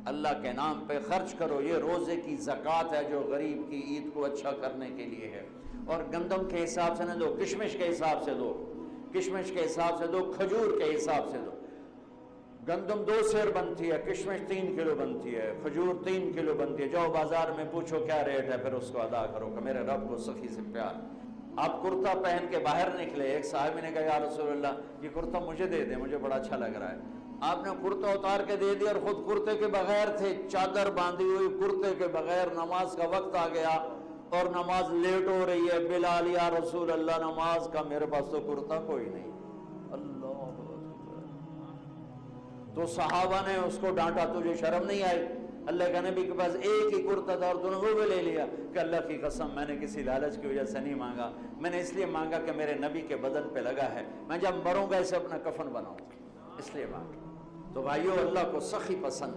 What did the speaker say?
अल्लाह के नाम पे खर्च करो। ये रोज़े की ज़कात है जो गरीब की ईद को अच्छा करने के लिए है। और गंदम के हिसाब से न दो, किशमिश के हिसाब से दो, किशमिश के हिसाब से दो, खजूर के हिसाब से दो। गंदम 2 सेर बनती है, किशमिश 3 किलो बनती है, खजूर 3 किलो बनती है। जाओ बाजार में पूछो क्या रेट है, फिर उसको अदा करो कि मेरे रब को सखी से प्यार। आप कुर्ता पहन के बाहर निकले, एक साहब ने कहा या रसूलल्लाह ये कुर्ता मुझे दे दे, मुझे बड़ा अच्छा लग रहा है। आपने कुर्ता उतार के दे दिया और खुद कुर्ते के बगैर थे, चादर बांधी हुई कुर्ते के बगैर। नमाज का वक्त आ गया और नमाज लेट हो रही है। बिलाल या रसूल अल्लाह नमाज का मेरे पास तो कुर्ता कोई नहीं। अल्लाह तो सहाबा ने उसको डांटा, तुझे शर्म नहीं आई? अल्लाह के नबी के पास एक ही कुर्ता था और तूने वो भी ले लिया। कि अल्लाह की कसम मैंने किसी लालच की वजह से नहीं मांगा, मैंने इसलिए मांगा कि मेरे नबी के बदन पे लगा है, मैं जब मरूंगा इसे अपना कफन बनाऊंगा, इसलिए मांगा। तो भाइयों अल्लाह को सखी पसंद